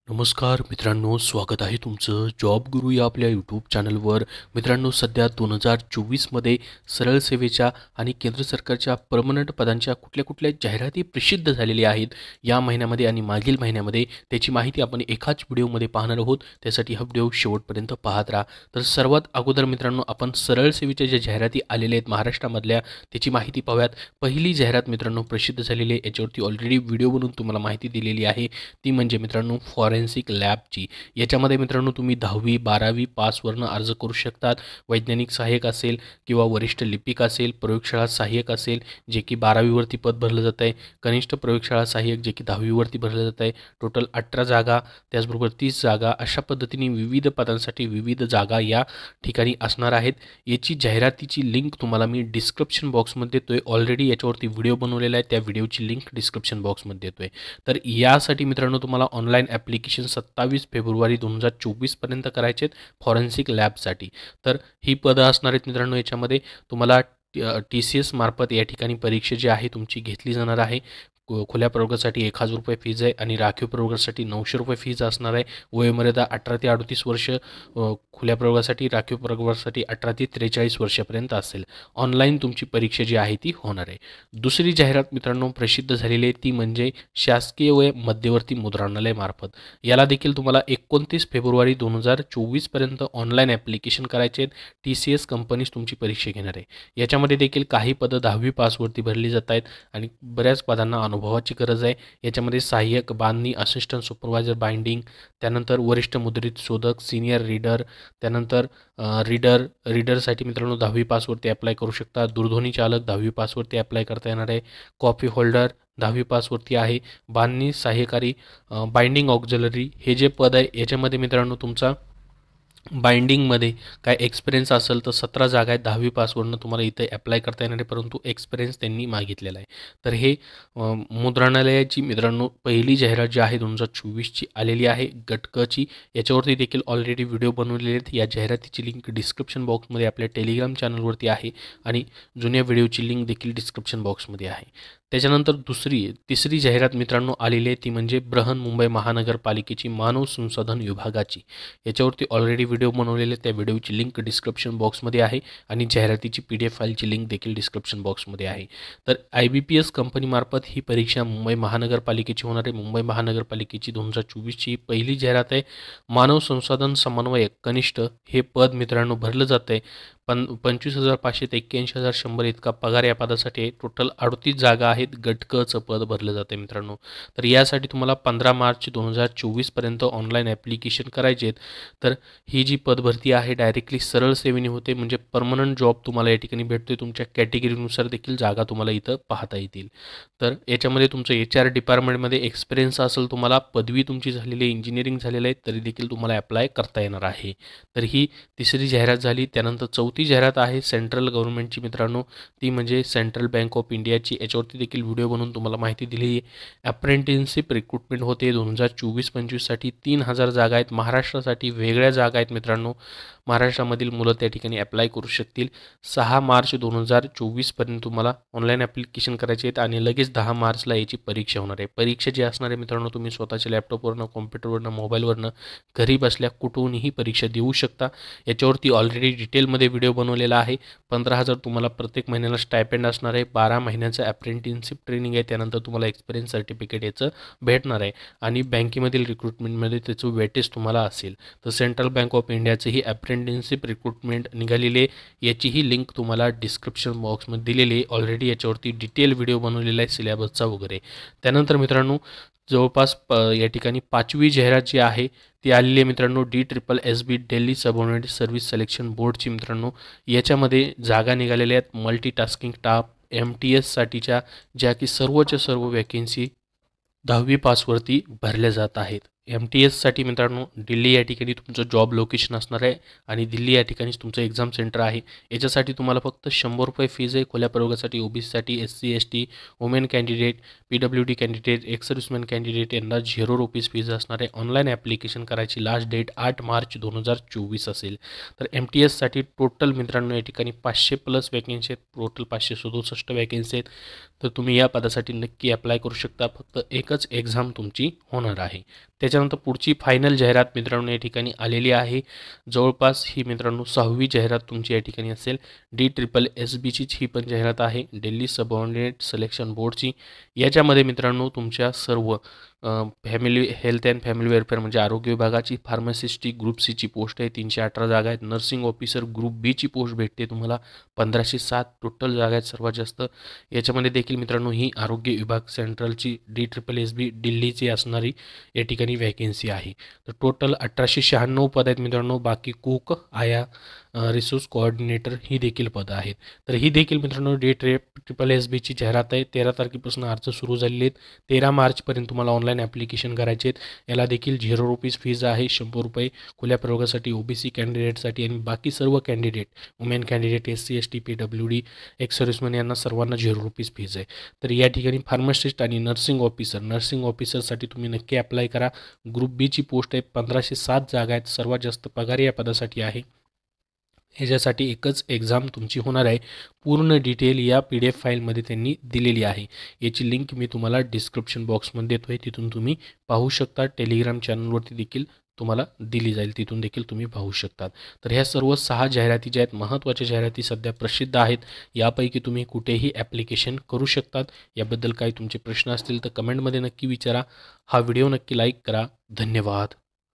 नमस्कार मित्रांनो, स्वागत आहे तुमचं जॉब गुरु या आपल्या यूट्यूब चॅनलवर. मित्रांनो, सध्या 2024मध्ये सरळ सेवेच्या आणि केंद्र सरकारच्या परमनंट पदांच्या कुठल्या जाहिराती प्रसिद्ध झालेल्या आहेत या महिन्यामध्ये आणि मागील महिन्यामध्ये. त्याची माहिती आपण एकाच व्हिडिओमध्ये पाहणार आहोत. त्यासाठी हा व्हिडिओ शेवटपर्यंत पाहत राहा. तर सर्वात अगोदर मित्रांनो, आपण सरळ सेवेच्या ज्या जाहिराती आलेल्या आहेत महाराष्ट्रामधल्या त्याची माहिती पाहूयात. पहिली जाहिरात मित्रांनो प्रसिद्ध झालेली आहे, याच्यावरती ऑलरेडी व्हिडिओ बनवून तुम्हाला माहिती दिलेली आहे. ती म्हणजे मित्रांनो फॉरेन्सिक लॅबची. याच्यामध्ये मित्रांनो तुम्ही 10वी 12वी पासवरनं अर्ज करू शकतात. वैज्ञानिक सहाय्यक असेल किंवा वरिष्ठ लिपिक असेल, प्रयोगशाळा सहाय्यक असेल जे की 12वीवरती पद भरलं जात आहे, कनिष्ठ प्रयोगशाळा सहाय्यक जे की 10वीवरती भरलं जात आहे. टोटल 18 जागा, त्याचबरोबर 30 जागा, अशा पद्धतीने विविध पदांसाठी विविध जागा या ठिकाणी असणार आहेत. याची जाहिरातीची लिंक तुम्हाला मी डिस्क्रिप्शन बॉक्समध्ये देतोय. ऑलरेडी याच्यावरती व्हिडिओ बनवलेला आहे, त्या व्हिडिओची लिंक डिस्क्रिप्शन बॉक्समध्ये देतोय. तर यासाठी मित्रांनो तुम्हाला ऑनलाईन ॲप्लिकेशन 27 फेब्रुवारी 2024 पर्यंत करायचे आहेत फॉरेन्सिक लॅबसाठी. तर ही पदं असणार आहेत मित्रांनो. याच्यामध्ये तुम्हाला TCS मार्फत या ठिकाणी परीक्षा जी आहे तुमची घेतली जाणार आहे. खुल्या प्रवर्गासाठी 1000 रुपये फीज आहे आणि राखीव प्रवर्गासाठी 900 रुपये फीज असणार आहे. वयोमर्यादा 18 ते 38 वर्ष खुल्या प्रवर्गासाठी, राखीव प्रवर्गासाठी 18 ते 43 वर्षापर्यंत असेल. ऑनलाईन तुमची परीक्षा जी आहे ती होणार आहे. दुसरी जाहिरात मित्रांनो प्रसिद्ध झालेली आहे ती म्हणजे शासकीय व मध्यवर्ती मुद्रणालय मार्फत. याला देखील तुम्हाला 29 फेब्रुवारी 2024 पर्यंत ऑनलाईन ॲप्लिकेशन करायचे आहेत. TCS कंपनीज तुमची परीक्षा घेणार आहे. याच्यामध्ये देखील काही पदं 10वी पासवरती भरली जात आहेत आणि बऱ्याच पदांना अनुभवाची गरज आहे. याच्यामध्ये सहाय्यक बांधणी, असिस्टंट सुपरवायझर बाइंडिंग, त्यानंतर वरिष्ठ मुद्रित शोधक, सिनियर रीडर, त्यानंतर रीडरसाठी मित्रांनो 10वी पासवरती अप्लाय करू शकता. दूरध्वनी चालक 10वी पासवरती अप्लाय करता येणार आहे. कॉपी होल्डर 10वी पासवरती आहे. बांधणी सहाय्यकारी, बाइंडिंग ऑक्झिलरी हे जे पद आहे याच्यामध्ये मित्रांनो तुमचा बाइंडिंगमध्ये काय एक्सपिरियन्स असेल तर 17 जागा आहेत. 10वी पासवरनं तुम्हाला इथे अप्लाय करता येणार आहे, परंतु एक्सपिरियन्स त्यांनी मागितलेला आहे. तर हे मुद्रणालयाची मित्रांनो पहिली जाहिरात जी आहे 2024ची आलेली आहे गटकची. याच्यावरती देखील ऑलरेडी व्हिडिओ बनवलेले आहेत. या जाहिरातीची लिंक डिस्क्रिप्शन बॉक्समध्ये आपल्या टेलिग्राम चॅनलवरती आहे आणि जुन्या व्हिडिओची लिंक देखील डिस्क्रिप्शन बॉक्समध्ये आहे. त्याच्यानंतर तिसरी जाहिरात मित्रांनो आलेली आहे ती म्हणजे बृहन्मुंबई महानगरपालिकेची मानव संसाधन विभागाची. याच्यावरती ऑलरेडी व्हिडिओ बनवलेले, त्या व्हिडिओची लिंक डिस्क्रिप्शन बॉक्समध्ये आहे आणि जाहिरातीची PDF फाईलची लिंक देखील डिस्क्रिप्शन बॉक्समध्ये आहे. तर IBPS कंपनीमार्फत ही परीक्षा मुंबई महानगरपालिकेची होणार आहे. मुंबई महानगरपालिकेची 2024ची पहिली जाहिरात आहे. मानव संसाधन समन्वयक कनिष्ठ हे पद मित्रांनो भरलं जातं आहे. 25,500 ते 81,100 इतका पगार या पदासाठी आहे. टोटल 38 जागा आहेत. गटकचं पद भरलं जातं मित्रांनो. तर यासाठी तुम्हाला 15 मार्च 2024 पर्यंत ऑनलाईन ॲप्लिकेशन करायचे आहेत. तर ही जी पदभरती आहे डायरेक्टली सरळ सेवेने होते, म्हणजे परमनंट जॉब तुम्हाला या ठिकाणी भेटते. तुमच्या कॅटेगरीनुसार देखील जागा तुम्हाला इथं पाहता येतील. तर याच्यामध्ये तुमचं HR डिपार्टमेंटमध्ये एक्सपिरियन्स असेल, तुम्हाला पदवी तुमची झालेली आहे, इंजिनिअरिंग झालेलं आहे, तरी देखील तुम्हाला अप्लाय करता येणार आहे. तर ही तिसरी जाहिरात झाली. त्यानंतर चौथी जाहिरात आहे सेंट्रल गव्हर्नमेंटची मित्रांनो, ती म्हणजे सेंट्रल बँक ऑफ इंडियाची. याच्यावरती देखील व्हिडिओ बनवून तुम्हाला माहिती दिली आहे. अप्रेंटिसशिप रिक्रुटमेंट होते 2024-25साठी. 3000 जागा आहेत. महाराष्ट्रासाठी वेगळ्या जागा आहेत मित्रांनो. महाराष्ट्रामधील मुलं त्या ठिकाणी अप्लाय करू शकतील. 6 मार्च 2024 तुम्हाला ऑनलाईन ॲप्लिकेशन करायचे आहेत आणि लगेच 10 मार्चला याची परीक्षा होणार आहे. परीक्षा जी असणार आहे मित्रांनो, तुम्ही स्वतःच्या लॅपटॉपवरनं, कॉम्प्युटरवरनं, मोबाईलवरनं घरी बसल्या कुठूनही परीक्षा देऊ शकता. याच्यावरती ऑलरेडी डिटेलमध्ये व्हिडिओ बनवलेला आहे. 15,000 तुम्हाला प्रत्येक महिन्याला स्टायपेंड असणार आहे. 12 महिन्याचं अप्रेंटिसशिप ट्रेनिंग आहे. त्यानंतर तुम्हाला एक्सपिरियन्स सर्टिफिकेट याचं भेटणार आहे आणि बँकेमधील रिक्रुटमेंटमध्ये त्याचं वेटेज तुम्हाला असेल. तर सेंट्रल बँक ऑफ इंडियाचं ही अप्रेंटिसशिप रिक्रुटमेंट निघालेली आहे. याचीही लिंक तुम्हाला डिस्क्रिप्शन बॉक्समध्ये दिलेली आहे. ऑलरेडी याच्यावरती डिटेल व्हिडिओ बनवलेला आहे सिलेबसचा वगैरे. त्यानंतर मित्रांनो जवळपास या ठिकाणी 5वी जाहिरात जी आहे ती आलेली आहे मित्रांनो, DSSB Delhi subordinate service selection बोर्डची मित्रांनो. याच्यामध्ये जागा निघालेल्या आहेत मल्टीटास्किंग स्टाफ MTSसाठीच्या, ज्या की सर्वच्या सर्व वॅकेन्सी 10वी पासवरती भरल्या जात आहेत. MTSसाठी मित्रांनो दिल्ली या ठिकाणी तुमचं जॉब लोकेशन असणार आहे आणि दिल्ली या ठिकाणीच तुमचं एक्झाम सेंटर आहे. याच्यासाठी तुम्हाला फक्त 100 रुपये फीज आहे. खुल्या प्रवर्गासाठी, OBCसाठी, SC ST, women candidate, PWD candidate, ex serviceman candidate यांना 0 रुपीज फीज असणार आहे. ऑनलाईन ॲप्लिकेशन करायची लास्ट डेट 8 मार्च 2024 असेल. तर MTSसाठी टोटल मित्रांनो या ठिकाणी 500+ वॅकेन्सी आहेत. टोटल 567 वॅकेन्सी आहेत. तर तुम्ही या पदासाठी नक्की अप्लाय करू शकता. फक्त एकच एक्झाम तुमची होणार आहे. त्याच्यानंतर पुढची फायनल जाहिरात मित्रांनो या ठिकाणी आलेली आहे. जवळपास ही मित्रांनो 6वी जाहिरात तुमची या ठिकाणी असेल. DSSBचीच ही पण जाहिरात आहे, दिल्ली सबऑर्डिनेट सिलेक्शन बोर्डची. याच्यामध्ये मित्रांनो तुमच्या सर्व family health and family welfare म्हणजे आरोग्य विभागाची, फार्मासिस्टची ग्रुप सीची पोस्ट आहे 318 जागा आहेत. नर्सिंग ऑफिसर ग्रुप बीची पोस्ट भेटते तुम्हाला 1507 टोटल जागा आहेत सर्वात जास्त. याच्यामध्ये देखील मित्रांनो ही आरोग्य विभाग सेंट्रलची DSSB दिल्लीची असणारी या ठिकाणी वॅकेन्सी आहे. तर टोटल 1896 पद आहेत मित्रांनो. बाकी कुक, आया, रिसोर्स कोऑर्डिनेटर ही देखील पदं आहेत. तर ही देखील मित्रांनो DSSBची जाहिरात आहे. 13 तारखेपासून अर्ज सुरू झालेले आहेत. 13 मार्चपर्यंत तुम्हाला ऑनलाईन ॲप्लिकेशन करायचे आहेत. याला देखील ₹0 फीज आहे. ₹100 खुल्या प्रवर्गासाठी, OBC कॅन्डिडेटसाठी आणि बाकी सर्व candidate, women candidate, SC ST PWD, ex serviceman यांना सर्वांना ₹0 फीज आहे. तर या ठिकाणी फार्मासिस्ट आणि नर्सिंग ऑफिसरसाठी तुम्ही नक्की अप्लाय करा. ग्रुप बीची पोस्ट आहे 1507 जागा आहेत. सर्वात जास्त पगार या पदासाठी आहे. ह्याच्यासाठी एकच एक्झाम तुमची होणार आहे. पूर्ण डिटेल या PDF फाईलमध्ये त्यांनी दिलेली आहे. याची लिंक मी तुम्हाला डिस्क्रिप्शन बॉक्समध्ये देतो आहे, तिथून तुम्ही पाहू शकता. टेलिग्राम चॅनलवरती देखील तुम्हाला दिली जाईल, तिथून देखील तुम्ही पाहू शकतात. तर ह्या सर्व 6 जाहिराती ज्या आहेत महत्त्वाच्या जाहिराती सध्या प्रसिद्ध आहेत. यापैकी तुम्ही कुठेही ॲप्लिकेशन करू शकतात. याबद्दल काही तुमचे प्रश्न असतील तर कमेंटमध्ये नक्की विचारा. हा व्हिडिओ नक्की लाईक करा. धन्यवाद.